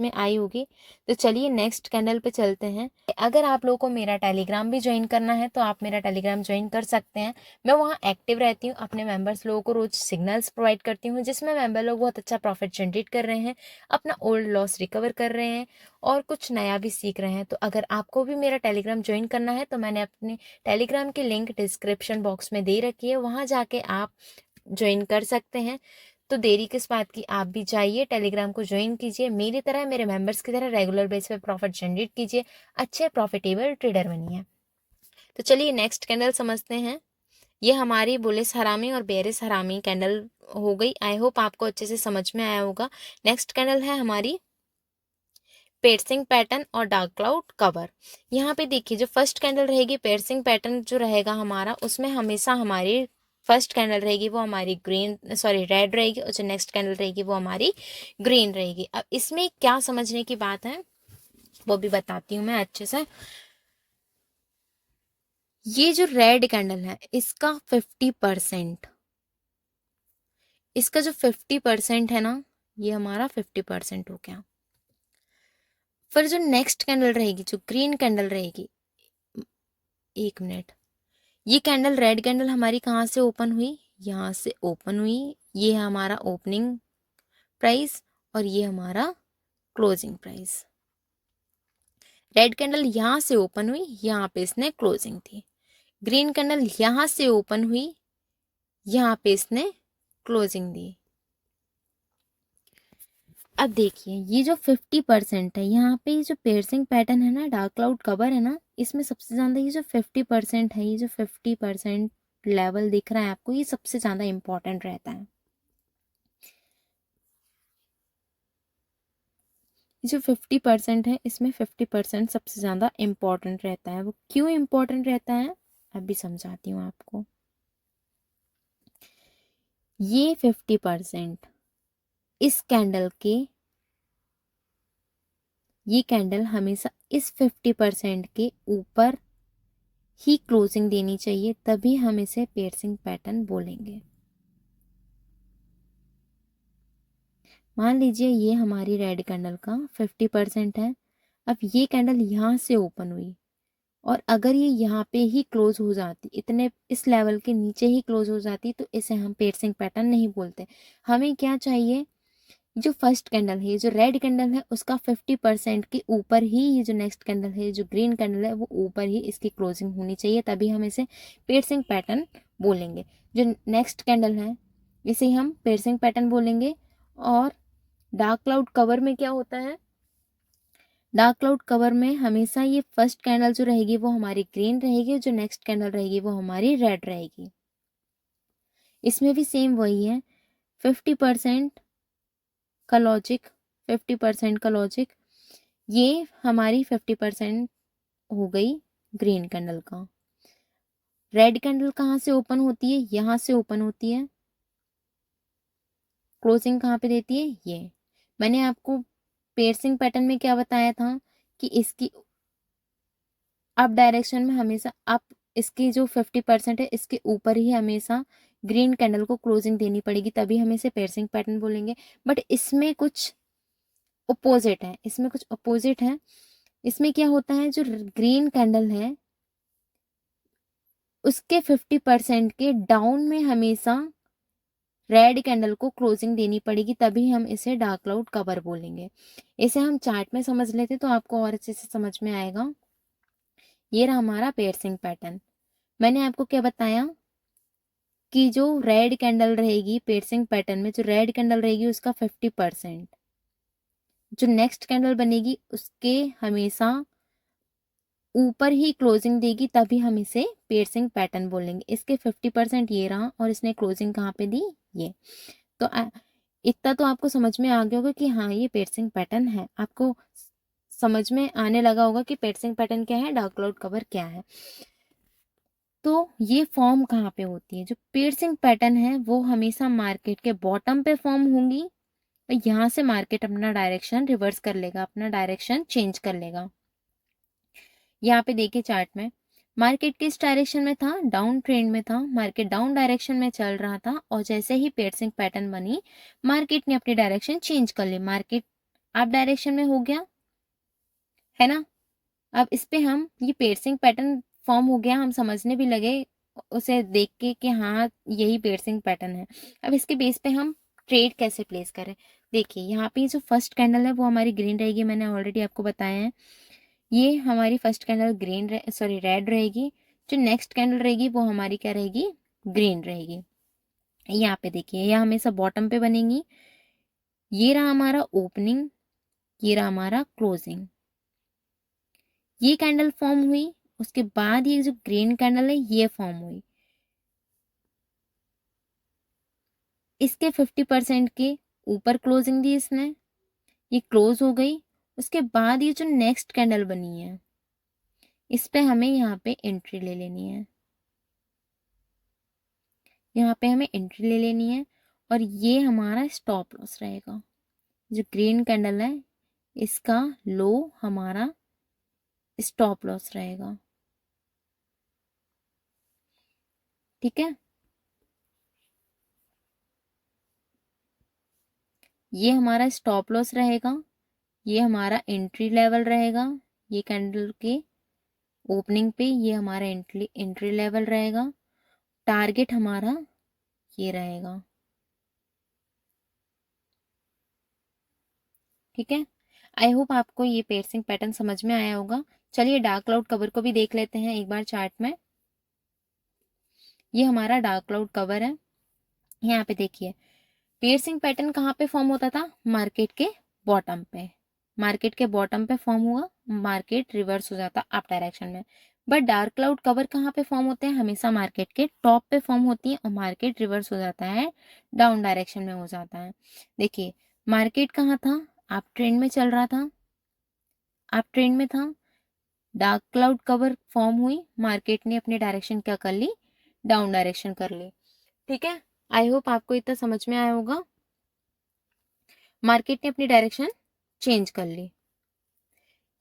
में आई होगी। तो चलिए नेक्स्ट कैंडल पे चलते हैं। अगर आप लोगों को मेरा टेलीग्राम भी ज्वाइन करना है तो आप मेरा टेलीग्राम ज्वाइन कर सकते हैं। मैं वहाँ एक्टिव रहती हूँ, अपने मेंबर्स लोगों को रोज सिग्नल्स प्रोवाइड करती हूँ जिसमें मेंबर लोग बहुत अच्छा प्रॉफिट जनरेट कर रहे हैं, अपना ओल्ड लॉस रिकवर कर रहे हैं और कुछ नया भी सीख रहे हैं। तो अगर आपको भी मेरा टेलीग्राम ज्वाइन करना है तो मैंने अपने टेलीग्राम की लिंक डिस्क्रिप्शन बॉक्स में दे रखी है, वहाँ जाके आप ज्वाइन कर सकते हैं। तो देरी किस बात की, आप भी जाइए टेलीग्राम को ज्वाइन कीजिए, मेरी तरह मेरे मेंबर्स की तरह रेगुलर बेस पे प्रॉफिट जनरेट कीजिए, अच्छे प्रॉफिटेबल ट्रेडर बनिए। तो चलिए नेक्स्ट कैंडल समझते हैं। ये हमारी बुलिश हरामी और बेरिश हरामी कैंडल हो गई। आई होप आपको अच्छे से समझ में आया होगा। नेक्स्ट कैंडल है हमारी पेयर्सिंग पैटर्न और डार्क क्लाउड कवर। यहाँ पे देखिए जो फर्स्ट कैंडल रहेगी पेयर्सिंग पैटर्न जो रहेगा हमारा, उसमें हमेशा हमारी फर्स्ट कैंडल रहेगी वो हमारी रेड रहेगी और जो नेक्स्ट कैंडल रहेगी वो हमारी ग्रीन रहेगी। अब इसमें क्या समझने की बात है वो भी बताती हूँ मैं अच्छे से। ये जो रेड कैंडल है इसका 50%, इसका जो 50% है ना, ये हमारा 50% हो गया। फिर जो नेक्स्ट कैंडल रहेगी, जो ग्रीन कैंडल रहेगी, 1 मिनट, ये कैंडल रेड कैंडल हमारी कहाँ से ओपन हुई, यहाँ से ओपन हुई। ये है हमारा ओपनिंग प्राइस और ये हमारा क्लोजिंग प्राइस। रेड कैंडल यहाँ से ओपन हुई, यहाँ पे इसने क्लोजिंग थी। ग्रीन कैंडल यहाँ से ओपन हुई, यहाँ पे इसने क्लोजिंग दी। अब देखिए ये जो 50% है, यहाँ पे ये जो पियर्सिंग पैटर्न है ना, डार्क क्लाउड कवर है ना, इसमें सबसे ज़्यादा ये जो 50% है, ये जो 50% लेवल दिख रहा है आपको, ये सबसे ज़्यादा इम्पोर्टेंट रहता है। ये जो 50% है, इसमें 50% सबसे ज़्यादा इम्पोर्टेंट रहता है। वो क्यों इम्पोर्टेंट रहता है अभी समझाती हूँ आपको। ये 50% इस कैंडल के, ये कैंडल हमेशा इस 50% के ऊपर ही क्लोजिंग देनी चाहिए, तभी हम इसे पियर्सिंग पैटर्न बोलेंगे। मान लीजिए ये हमारी रेड कैंडल का 50% है। अब ये कैंडल यहाँ से ओपन हुई और अगर ये यहाँ पे ही क्लोज हो जाती, इतने इस लेवल के नीचे ही क्लोज हो जाती, तो इसे हम पियर्सिंग पैटर्न नहीं बोलते। हमें क्या चाहिए, जो फर्स्ट कैंडल है, जो रेड कैंडल है, उसका 50% के ऊपर ही ये जो नेक्स्ट कैंडल है, जो ग्रीन कैंडल है, वो ऊपर ही इसकी क्लोजिंग होनी चाहिए, तभी हम इसे पियर्सिंग पैटर्न बोलेंगे। जो नेक्स्ट कैंडल है इसे हम पियर्सिंग पैटर्न बोलेंगे। और डार्क क्लाउड कवर में क्या होता है, डार्क क्लाउड कवर में हमेशा ये फर्स्ट कैंडल जो रहेगी वो हमारी ग्रीन रहेगी, जो नेक्स्ट कैंडल रहेगी वो हमारी रेड रहेगी। इसमें भी सेम वही है, 50% का लॉजिक, 50% का लॉजिक। ये हमारी 50% हो गई ग्रीन कैंडल का। रेड कैंडल कहाँ से ओपन होती है, यहाँ से ओपन होती है, क्लोजिंग कहाँ पे देती है, ये। मैंने आपको पियर्सिंग पैटर्न में क्या बताया था कि इसकी अप डायरेक्शन में हमेशा अप, इसकी जो 50% है इसके ऊपर ही हमेशा ग्रीन कैंडल को क्लोजिंग देनी पड़ेगी, तभी हम इसे पियर्सिंग पैटर्न बोलेंगे। बट इसमें कुछ अपोजिट है, इसमें कुछ अपोजिट है। इसमें क्या होता है, जो ग्रीन कैंडल है उसके 50% के डाउन में हमेशा रेड कैंडल को क्लोजिंग देनी पड़ेगी, तभी हम इसे डार्क क्लाउड कवर बोलेंगे। इसे हम चार्ट में समझ लेते तो आपको और अच्छे से समझ में आएगा। ये रहा हमारा पियर्सिंग पैटर्न। मैंने आपको क्या बताया कि जो रेड कैंडल रहेगी पियर्सिंग पैटर्न में, जो रेड कैंडल रहेगी उसका 50%, जो नेक्स्ट कैंडल बनेगी उसके हमेशा ऊपर ही क्लोजिंग देगी, तभी हम इसे पियर्सिंग पैटर्न बोलेंगे। इसके 50% ये रहा और इसने क्लोजिंग कहाँ पे दी, ये। तो इतना तो आपको समझ में आ गया होगा कि हाँ ये पियर्सिंग पैटर्न है। आपको समझ में आने लगा होगा कि पियर्सिंग पैटर्न क्या है, डार्क क्लाउड कवर क्या है। तो ये फॉर्म कहाँ पे होती है, जो पियर्सिंग पैटर्न है वो हमेशा मार्केट के बॉटम पे फॉर्म होंगी और यहाँ से मार्केट अपना डायरेक्शन रिवर्स कर लेगा, अपना डायरेक्शन चेंज कर लेगा। यहाँ पे देखिए चार्ट में, मार्केट किस डायरेक्शन में था, डाउन ट्रेंड में था, मार्केट डाउन डायरेक्शन में चल रहा था और जैसे ही पियर्सिंग पैटर्न बनी मार्केट ने अपनी डायरेक्शन चेंज कर ली, मार्केट अप डायरेक्शन में हो गया, है ना। अब इस पे हम, ये पियर्सिंग पैटर्न फॉर्म हो गया, हम समझने भी लगे उसे देख के कि हाँ यही पियर्सिंग पैटर्न है। अब इसके बेस पे हम ट्रेड कैसे प्लेस करें, देखिए यहाँ पे जो फर्स्ट कैंडल है वो हमारी ग्रीन रहेगी, मैंने ऑलरेडी आपको बताया है। ये हमारी first candle green sorry red रहेगी, जो नेक्स्ट कैंडल रहेगी वो हमारी क्या रहेगी, ग्रीन रहेगी। यहाँ पे देखिए यह हमेशा बॉटम पे बनेंगी। ये रहा हमारा ओपनिंग, ये रहा हमारा क्लोजिंग। ये कैंडल फॉर्म हुई, उसके बाद ये जो ग्रीन कैंडल है ये फॉर्म हुई, इसके 50% के ऊपर क्लोजिंग दी इसने, ये क्लोज हो गई। उसके बाद ये जो नेक्स्ट कैंडल बनी है इस पे हमें यहाँ पे एंट्री ले लेनी है, यहाँ पे हमें एंट्री ले लेनी है और ये हमारा स्टॉप लॉस रहेगा। जो ग्रीन कैंडल है इसका लो हमारा स्टॉप लॉस रहेगा। ठीक है, ये हमारा स्टॉप लॉस रहेगा, ये हमारा एंट्री लेवल रहेगा, ये कैंडल के ओपनिंग पे ये हमारा एंट्री लेवल रहेगा, टारगेट हमारा ये रहेगा। ठीक है, आई होप आपको ये पेयर्सिंग पैटर्न समझ में आया होगा। चलिए डार्क क्लाउड कवर को भी देख लेते हैं एक बार चार्ट में। ये हमारा डार्क क्लाउड कवर है, यहाँ पे देखिए पियर्सिंग पैटर्न कहाँ पे फॉर्म होता था, मार्केट के बॉटम पे, मार्केट के बॉटम पे फॉर्म हुआ, मार्केट रिवर्स हो जाता अप डायरेक्शन में। बट डार्क क्लाउड कवर कहाँ पे फॉर्म होते हैं, हमेशा मार्केट के टॉप पे फॉर्म होती है और मार्केट रिवर्स हो जाता है, डाउन डायरेक्शन में हो जाता है। देखिए मार्केट कहाँ था, आप ट्रेंड में चल रहा था, आप ट्रेंड में था, डार्क क्लाउड कवर फॉर्म हुई, मार्केट ने अपनी डायरेक्शन क्या कर ली, डाउन डायरेक्शन कर ली। ठीक है, आई होप आपको इतना समझ में आया होगा। मार्केट ने अपनी डायरेक्शन चेंज कर ली।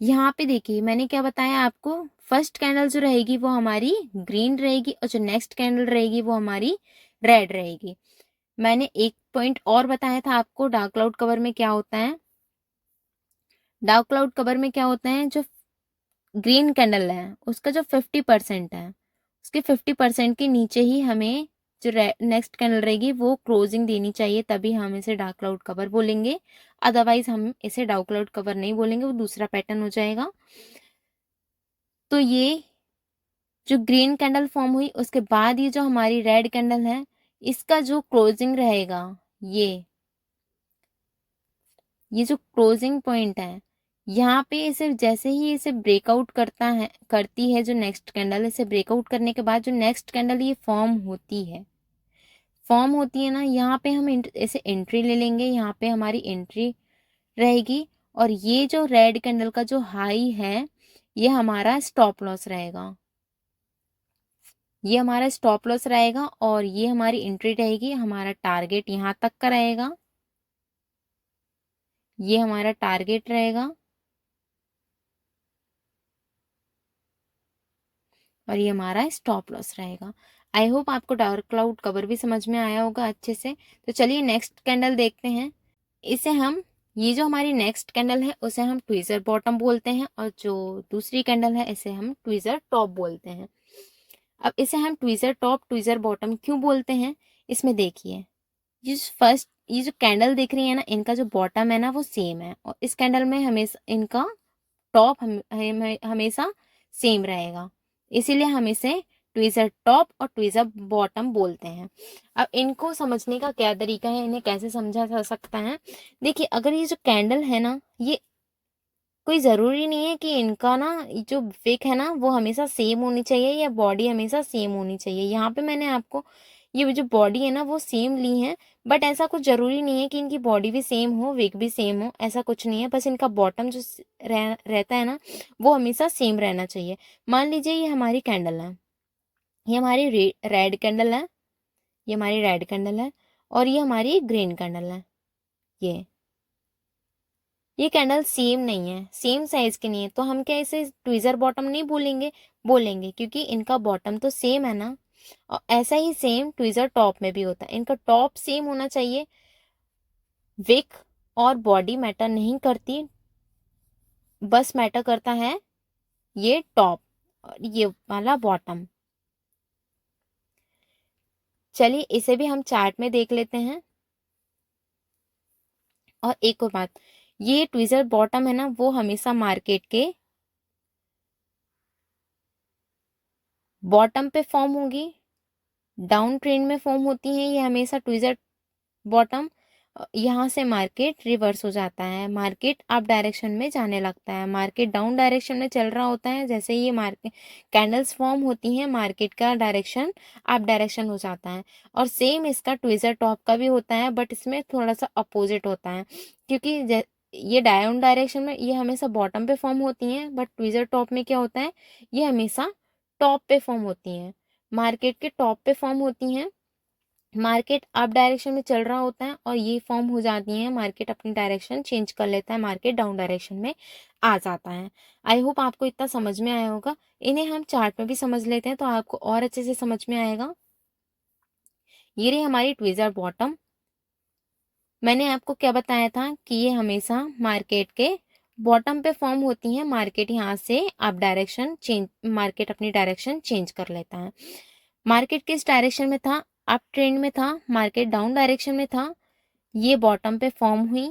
यहाँ पे देखिए मैंने क्या बताया आपको, फर्स्ट कैंडल जो रहेगी वो हमारी ग्रीन रहेगी और जो नेक्स्ट कैंडल रहेगी वो हमारी रेड रहेगी। मैंने एक पॉइंट और बताया था आपको, डार्क क्लाउड कवर में क्या होता है, डार्क क्लाउड कवर में क्या होता है, जो ग्रीन कैंडल है उसका जो 50% है, उसके 50% के नीचे ही हमें जो नेक्स्ट कैंडल रहेगी वो क्लोजिंग देनी चाहिए, तभी हम इसे डार्क क्लाउड कवर बोलेंगे। अदरवाइज हम इसे डार्क क्लाउड कवर नहीं बोलेंगे, वो दूसरा पैटर्न हो जाएगा। तो ये जो ग्रीन कैंडल फॉर्म हुई उसके बाद ये जो हमारी रेड कैंडल है, इसका जो क्लोजिंग रहेगा, ये जो क्लोजिंग पॉइंट है यहाँ पे, इसे जैसे ही इसे ब्रेकआउट करती है जो नेक्स्ट कैंडल, इसे ब्रेकआउट करने के बाद जो नेक्स्ट कैंडल ये फॉर्म होती है ना, यहाँ पे हम इसे एंट्री ले लेंगे, यहाँ पे हमारी एंट्री रहेगी। और ये जो रेड कैंडल का जो हाई है ये हमारा स्टॉप लॉस रहेगा, ये हमारा स्टॉप लॉस रहेगा और ये हमारी एंट्री रहेगी। हमारा टारगेट यहाँ तक का रहेगा, ये हमारा टारगेट रहेगा और ये हमारा स्टॉप लॉस रहेगा। आई होप आपको डार्क क्लाउड कवर भी समझ में आया होगा अच्छे से। तो चलिए नेक्स्ट कैंडल देखते हैं। इसे हम, ये जो हमारी नेक्स्ट कैंडल है उसे हम ट्विजर बॉटम बोलते हैं और जो दूसरी कैंडल है इसे हम ट्विजर टॉप बोलते हैं। अब इसे हम ट्विजर टॉप ट्विजर बॉटम क्यों बोलते हैं, इसमें देखिए ये जो कैंडल दिख रही है ना, इनका जो बॉटम है ना वो सेम है और इस कैंडल में हमेशा इनका टॉप हमेशा सेम रहेगा, इसीलिए हम इसे ट्विजर टॉप और ट्विजर बॉटम बोलते हैं। अब इनको समझने का क्या तरीका है, इन्हें कैसे समझा जा सकता है। देखिए अगर ये जो कैंडल है ना, ये कोई ज़रूरी नहीं है कि इनका ना जो विक है ना वो हमेशा सेम होनी चाहिए या बॉडी हमेशा सेम होनी चाहिए। यहाँ पे मैंने आपको ये जो बॉडी है ना वो सेम ली है, बट ऐसा कुछ ज़रूरी नहीं है कि इनकी बॉडी भी सेम हो विक भी सेम हो, ऐसा कुछ नहीं है। बस इनका बॉटम जो रहता है ना वो हमेशा सेम रहना चाहिए। मान लीजिए ये हमारी कैंडल है, ये हमारी रेड कैंडल है, ये हमारी रेड कैंडल है और ये हमारी ग्रीन कैंडल है। ये कैंडल सेम नहीं है, सेम साइज की नहीं है, तो हम क्या इसे ट्विजर बॉटम नहीं बोलेंगे, बोलेंगे क्योंकि इनका बॉटम तो सेम है ना। और ऐसा ही सेम ट्विजर टॉप में भी होता है, इनका टॉप सेम होना चाहिए। विक और बॉडी मैटर नहीं करती, बस मैटर करता है ये टॉप और ये वाला बॉटम। चलिए इसे भी हम चार्ट में देख लेते हैं। और एक और बात, ये ट्विजर बॉटम है ना वो हमेशा मार्केट के बॉटम पे फॉर्म होगी, डाउन ट्रेंड में फॉर्म होती हैं ये हमेशा ट्विजर बॉटम। यहाँ से मार्केट रिवर्स हो जाता है, मार्केट अप डायरेक्शन में जाने लगता है, मार्केट डाउन डायरेक्शन में चल रहा होता है। जैसे ये मार्केट कैंडल्स फॉर्म होती हैं मार्केट का डायरेक्शन अप डायरेक्शन हो जाता है। और सेम इसका ट्विजर टॉप का भी होता है, बट इसमें थोड़ा सा अपोजिट होता है क्योंकि ये डाउन डायरेक्शन में ये हमेशा बॉटम पे फॉर्म होती हैं, बट ट्विजर टॉप में क्या होता है, ये हमेशा टॉप पे फॉर्म होती हैं, मार्केट के टॉप पे फॉर्म होती हैं। मार्केट अप डायरेक्शन में चल रहा होता है और ये फॉर्म हो जाती है, मार्केट अपनी डायरेक्शन चेंज कर लेता है, मार्केट डाउन डायरेक्शन में आ जाता है। आई होप आपको इतना समझ में आया होगा। इन्हें हम चार्ट में भी समझ लेते हैं तो आपको और अच्छे से समझ में आएगा। ये रही हमारी ट्विज़र बॉटम। मैंने आपको क्या बताया था कि ये हमेशा मार्केट के बॉटम पे फॉर्म होती हैं। मार्केट यहाँ से आप डायरेक्शन चेंज, मार्केट अपनी डायरेक्शन चेंज कर लेता है। मार्केट किस डायरेक्शन में था? अप ट्रेंड में था, मार्केट डाउन डायरेक्शन में था। ये बॉटम पे फॉर्म हुई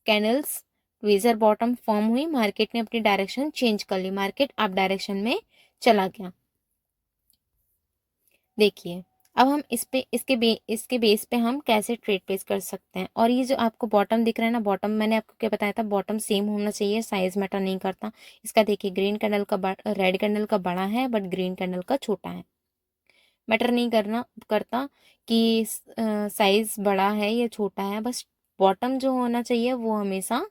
कैंडल्स, ट्विज़र बॉटम फॉर्म हुई, मार्केट ने अपनी डायरेक्शन चेंज कर ली, मार्केट अप डायरेक्शन में चला गया। देखिए अब हम इसके बेस पे हम कैसे ट्रेड प्लेस कर सकते हैं। और ये जो आपको बॉटम दिख रहा है ना, बॉटम मैंने आपको क्या बताया था, बॉटम सेम होना चाहिए, साइज मैटर नहीं करता। इसका देखिए ग्रीन कैंडल का रेड कैंडल का बड़ा है, बट ग्रीन कैंडल का छोटा है। मैटर नहीं करता कि साइज बड़ा है या छोटा है, बस बॉटम जो होना चाहिए वो हमेशा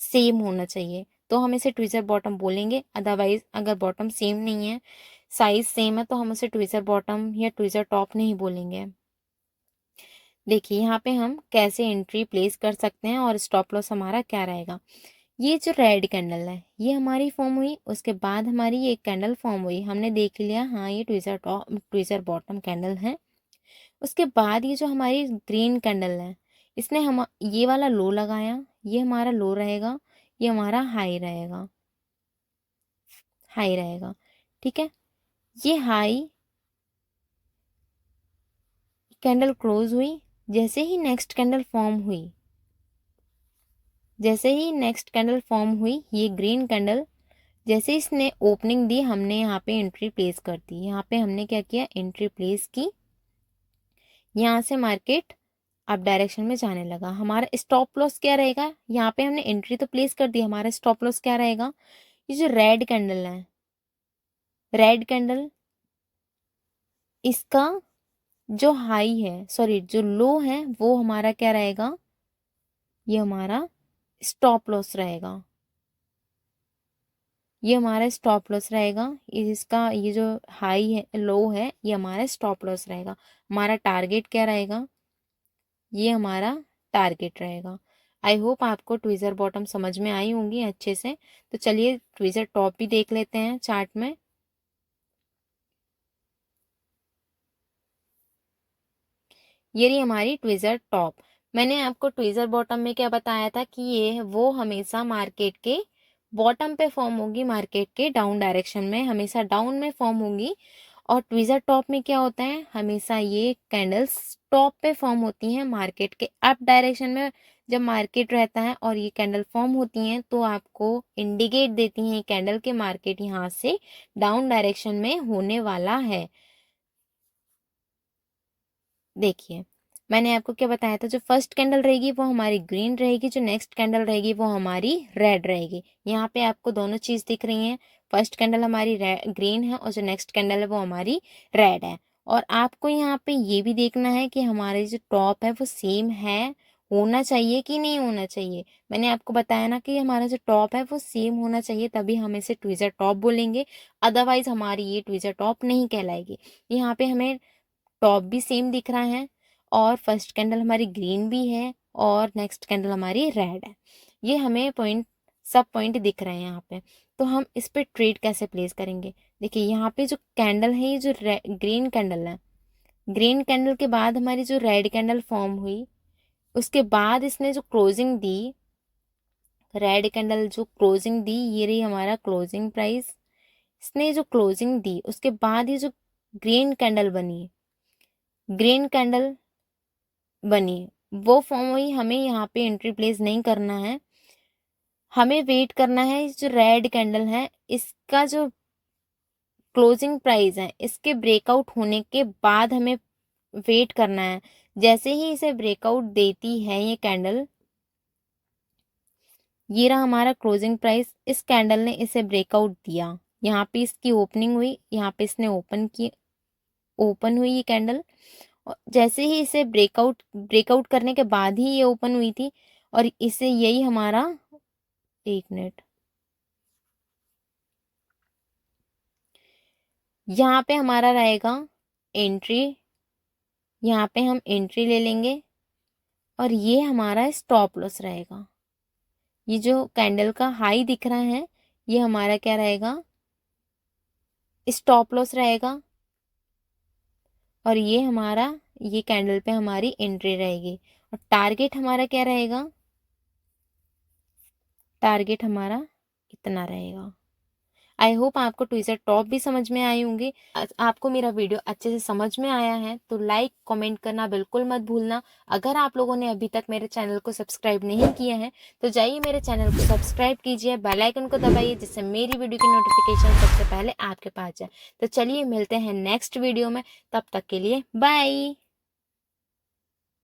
सेम होना चाहिए, तो हम इसे ट्विज़र बॉटम बोलेंगे। अदरवाइज अगर बॉटम सेम नहीं है, साइज सेम है, तो हम उसे ट्विज़र बॉटम या ट्विज़र टॉप नहीं बोलेंगे। देखिए यहाँ पे हम कैसे एंट्री प्लेस कर सकते हैं और स्टॉप लॉस हमारा क्या रहेगा। ये जो रेड कैंडल है ये हमारी फॉर्म हुई, उसके बाद हमारी ये कैंडल फॉर्म हुई, हमने देख लिया हाँ ये ट्विज़र बॉटम कैंडल है। उसके बाद ये जो हमारी ग्रीन कैंडल है, इसने हम ये वाला लो लगाया, ये हमारा लो रहेगा, ये हमारा हाई रहेगा, हाई रहेगा। ठीक है, ये हाई कैंडल क्लोज हुई, जैसे ही नेक्स्ट कैंडल फॉर्म हुई, जैसे ही नेक्स्ट कैंडल फॉर्म हुई, ये ग्रीन कैंडल जैसे इसने ओपनिंग दी, हमने यहाँ पे एंट्री प्लेस कर दी। यहाँ पे हमने क्या किया, एंट्री प्लेस की। यहाँ से मार्केट अब डायरेक्शन में जाने लगा। हमारा स्टॉप लॉस क्या रहेगा, यहाँ पे हमने एंट्री तो प्लेस कर दी, हमारा स्टॉप लॉस क्या रहेगा, ये जो रेड कैंडल है, रेड कैंडल इसका जो हाई है, सॉरी जो लो है, वो हमारा क्या रहेगा, ये हमारा स्टॉप लॉस रहेगा, ये हमारा स्टॉप लॉस रहेगा। इसका ये जो हाई है लो है, ये हमारा स्टॉप लॉस रहेगा। हमारा टारगेट क्या रहेगा, ये हमारा टारगेट रहेगा। आई होप आपको ट्विज़र बॉटम समझ में आई होंगी अच्छे से। तो चलिए ट्विज़र टॉप भी देख लेते हैं चार्ट में। ये रही हमारी ट्विज़र टॉप। मैंने आपको ट्विज़र बॉटम में क्या बताया था कि ये वो हमेशा मार्केट के बॉटम पे फॉर्म होगी, मार्केट के डाउन डायरेक्शन में हमेशा डाउन में फॉर्म होगी। और ट्विज़र टॉप में क्या होता है, हमेशा ये कैंडल्स टॉप पे फॉर्म होती हैं मार्केट के अप डायरेक्शन में। जब मार्केट रहता है और ये कैंडल फॉर्म होती हैं तो आपको इंडिकेट देती हैं कैंडल के मार्केट यहाँ से डाउन डायरेक्शन में होने वाला है। देखिए मैंने आपको क्या बताया था, जो फर्स्ट कैंडल रहेगी वो हमारी ग्रीन रहेगी, जो नेक्स्ट कैंडल रहेगी वो हमारी रेड रहेगी। यहाँ पे आपको दोनों चीज़ दिख रही हैं, फर्स्ट कैंडल हमारी ग्रीन है और जो नेक्स्ट कैंडल है वो हमारी रेड है। और आपको यहाँ पे ये भी देखना है कि हमारे जो टॉप है वो सेम है, होना चाहिए कि नहीं होना चाहिए। मैंने आपको बताया ना कि हमारा जो टॉप है वो सेम होना चाहिए, तभी हम इसे ट्विज़र टॉप बोलेंगे। अदरवाइज हमारी ये ट्विज़र टॉप नहीं कहलाएगी। यहाँ पे हमें टॉप भी सेम दिख रहा है और फर्स्ट कैंडल हमारी ग्रीन भी है और नेक्स्ट कैंडल हमारी रेड है। ये हमें पॉइंट, सब पॉइंट दिख रहे हैं यहाँ पे। तो हम इस पे ट्रेड कैसे प्लेस करेंगे। देखिए यहाँ पे जो कैंडल है, ये जो ग्रीन कैंडल है, ग्रीन कैंडल के बाद हमारी जो रेड कैंडल फॉर्म हुई, उसके बाद इसने जो क्लोजिंग दी, रेड कैंडल जो क्लोजिंग दी, ये रही हमारा क्लोजिंग प्राइस। इसने जो क्लोजिंग दी उसके बाद ये जो ग्रीन कैंडल बनी, ग्रीन कैंडल बनी वो फॉर्म हुई, हमें यहाँ पे एंट्री प्लेस नहीं करना है, हमें वेट करना है। जो रेड कैंडल है इसका जो क्लोजिंग प्राइस है, इसके ब्रेकआउट होने के बाद हमें वेट करना है। जैसे ही इसे ब्रेकआउट देती है ये कैंडल, ये रहा हमारा क्लोजिंग प्राइस, इस कैंडल ने इसे ब्रेकआउट दिया, यहाँ पे इसकी ओपनिंग हुई, यहाँ पे इसने ओपन हुई ये कैंडल। और जैसे ही इसे ब्रेकआउट करने के बाद ही ये ओपन हुई थी। और इसे यही हमारा, एक मिनट, यहाँ पे हमारा रहेगा एंट्री, यहाँ पे हम एंट्री ले लेंगे और ये हमारा स्टॉप लॉस रहेगा। ये जो कैंडल का हाई दिख रहा है ये हमारा क्या रहेगा, स्टॉप लॉस रहेगा। और ये हमारा ये कैंडल पे हमारी एंट्री रहेगी। और टारगेट हमारा क्या रहेगा, टारगेट हमारा इतना रहेगा। आई होप आपको ट्विज़र टॉप भी समझ में आई होंगी। आपको मेरा वीडियो अच्छे से समझ में आया है तो लाइक कमेंट करना बिल्कुल मत भूलना। अगर आप लोगों ने अभी तक मेरे चैनल को सब्सक्राइब नहीं किया है तो जाइए मेरे चैनल को सब्सक्राइब कीजिए, बेल आइकन को दबाइए जिससे मेरी वीडियो की नोटिफिकेशन सबसे पहले आपके पास जाए। तो चलिए मिलते हैं नेक्स्ट वीडियो में, तब तक के लिए बाय।